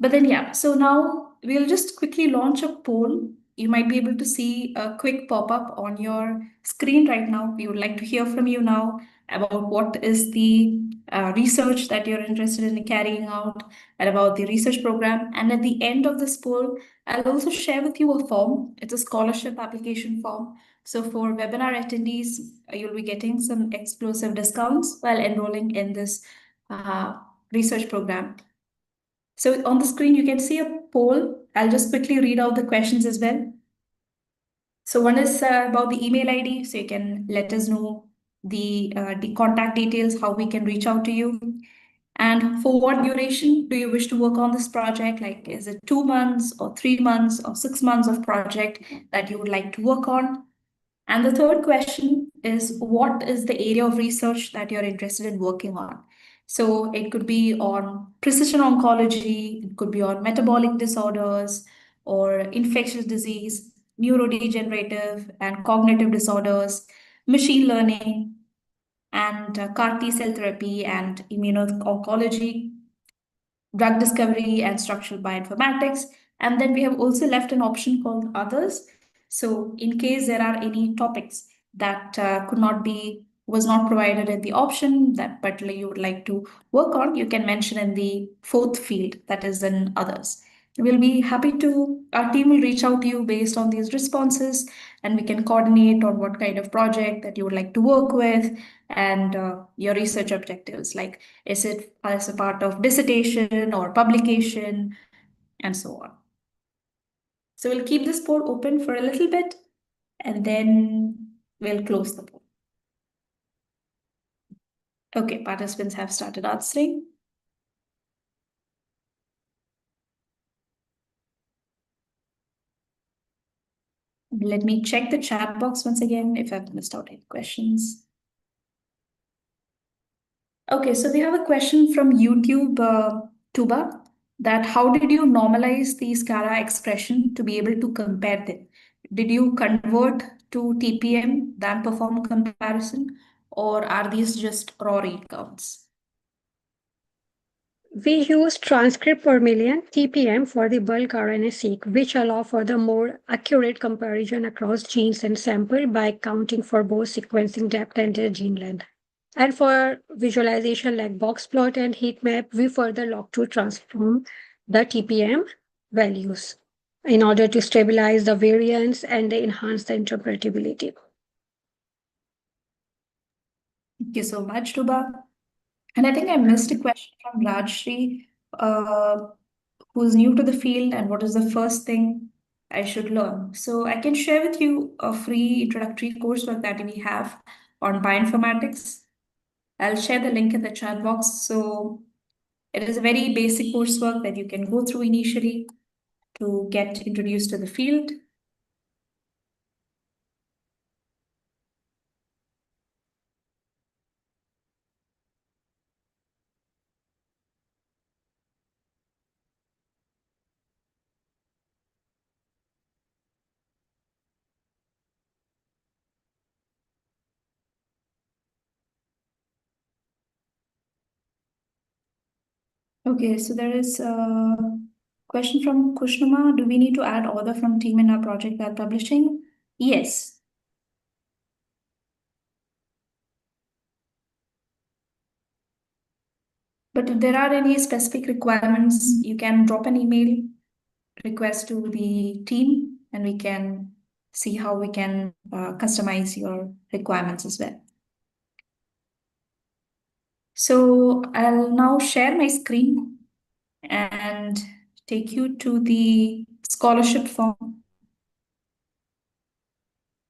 But then, yeah, so now we'll just quickly launch a poll. You might be able to see a quick pop-up on your screen right now. We would like to hear from you now about what is the research that you're interested in carrying out and about the research program. And at the end of this poll, I'll also share with you a form. It's a scholarship application form. So for webinar attendees, you'll be getting some exclusive discounts while enrolling in this research program. So on the screen, you can see a poll. I'll just quickly read out the questions as well. So one is about the email ID. So you can let us know the contact details, how we can reach out to you. And for what duration do you wish to work on this project? Like, is it 2 months or 3 months or 6 months of project that you would like to work on? And the third question is, what is the area of research that you're interested in working on? So it could be on precision oncology, it could be on metabolic disorders or infectious disease, neurodegenerative and cognitive disorders, machine learning, and CAR T cell therapy and immuno-oncology, drug discovery and structural bioinformatics. And then we have also left an option called others. So in case there are any topics that could not be was not provided in the option that particularly you would like to work on, you can mention in the fourth field, that is in others. We'll be happy to, our team will reach out to you based on these responses, and we can coordinate on what kind of project that you would like to work with, and your research objectives, like is it as a part of dissertation or publication, and so on. So we'll keep this poll open for a little bit, and then we'll close the poll. Okay, participants have started answering. Let me check the chat box once again if I've missed out any questions. Okay, so we have a question from YouTube, Tuba, that how did you normalize the SCARA expression to be able to compare them? Did you convert to TPM, then perform comparison, or are these just raw read counts? We use transcript per million TPM for the bulk RNA-seq, which allow for the more accurate comparison across genes and sample by accounting for both sequencing depth and their gene length. And for visualization like box plot and heat map, we further log to transform the TPM values in order to stabilize the variance and enhance the interpretability. Thank you so much, Tuba. And I think I missed a question from Rajshri, who's new to the field, and what is the first thing I should learn? So I can share with you a free introductory coursework that we have on bioinformatics. I'll share the link in the chat box. So it is a very basic coursework that you can go through initially to get introduced to the field. Okay, so there is a question from Kushnuma. Do we need to add author from team in our project while publishing? Yes. But if there are any specific requirements, you can drop an email request to the team, and we can see how we can customize your requirements as well. So I'll now share my screen and take you to the scholarship form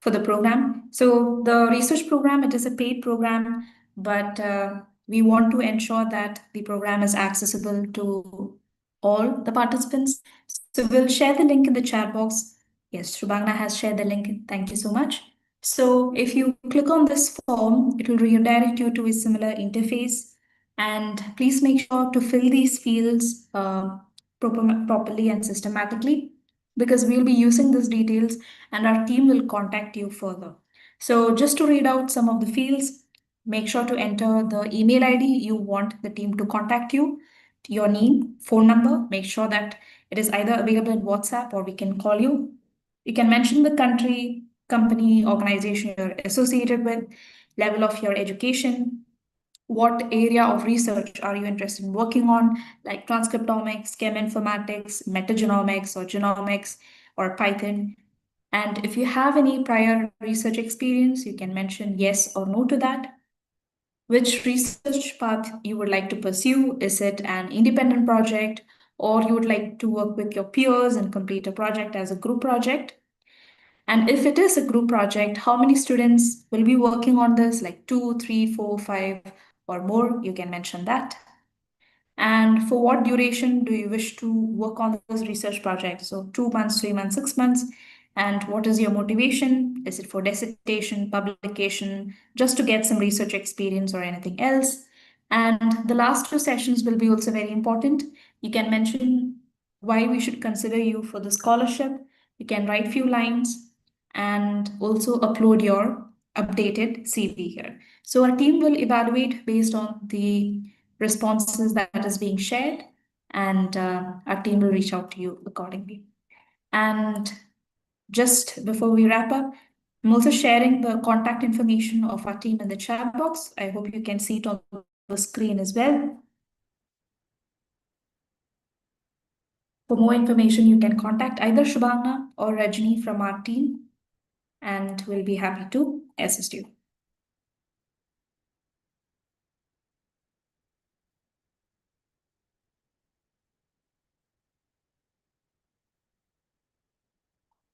for the program. So the research program, it is a paid program, but we want to ensure that the program is accessible to all the participants. So we'll share the link in the chat box. Yes, Shubhagna has shared the link. Thank you so much. So if you click on this form, it will redirect you to a similar interface. And please make sure to fill these fields properly and systematically, because we'll be using these details and our team will contact you further. So just to read out some of the fields, make sure to enter the email ID you want the team to contact you, your name, phone number, make sure that it is either available in WhatsApp or we can call you. You can mention the country, company, organization you're associated with, level of your education, what area of research are you interested in working on, like transcriptomics, cheminformatics, metagenomics, or genomics, or Python. And if you have any prior research experience, you can mention yes or no to that. Which research path you would like to pursue? Is it an independent project, or you would like to work with your peers and complete a project as a group project? And if it is a group project, how many students will be working on this? Like 2, 3, 4, 5, or more? You can mention that. And for what duration do you wish to work on this research project? So 2 months, 3 months, 6 months. And what is your motivation? Is it for dissertation, publication, just to get some research experience or anything else? And the last two sessions will be also very important. You can mention why we should consider you for the scholarship. You can write few lines and also upload your updated CV here. So our team will evaluate based on the responses that is being shared, and our team will reach out to you accordingly. And just before we wrap up, I'm also sharing the contact information of our team in the chat box. I hope you can see it on the screen as well. For more information, you can contact either Shubhangna or Rajni from our team, and we'll be happy to assist you.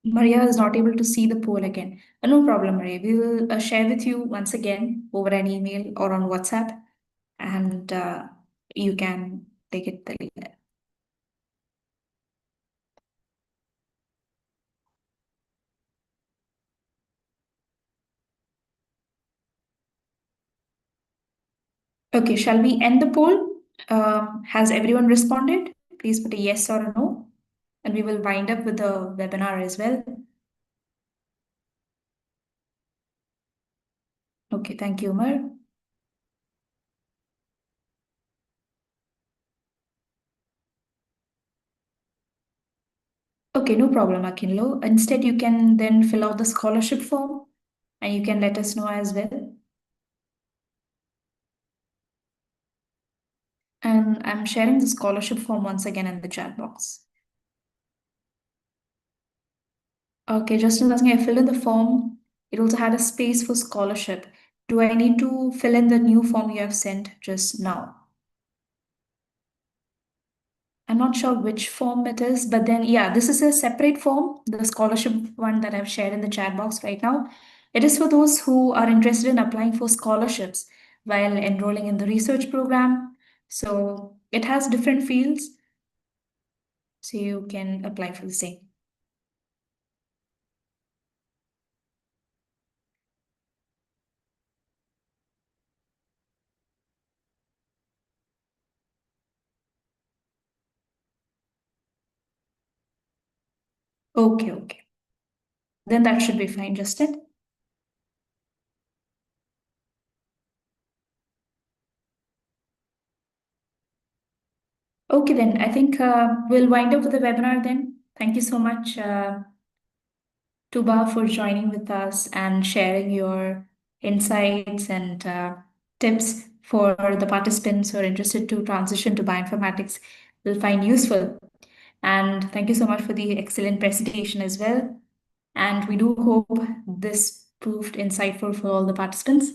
Maria is not able to see the poll again. No problem, Maria. We will share with you once again over an email or on WhatsApp, and you can take it there. Okay, shall we end the poll? Has everyone responded? Please put a yes or a no, and we will wind up with the webinar as well. Okay, thank you, Umar. Okay, no problem, Akinlo. Instead, you can then fill out the scholarship form and you can let us know as well. And I'm sharing the scholarship form once again in the chat box. Okay, Justin asking, I filled in the form. It also had a space for scholarship. Do I need to fill in the new form you have sent just now? I'm not sure which form it is, but then, yeah, this is a separate form, the scholarship one that I've shared in the chat box right now. It is for those who are interested in applying for scholarships while enrolling in the research program. So it has different fields, so you can apply for the same. Okay, okay. Then that should be fine, Justin. Okay, then I think we'll wind up with the webinar then. Thank you so much, Tuba, for joining with us and sharing your insights and tips for the participants who are interested to transition to bioinformatics will find useful. And thank you so much for the excellent presentation as well. And we do hope this proved insightful for all the participants.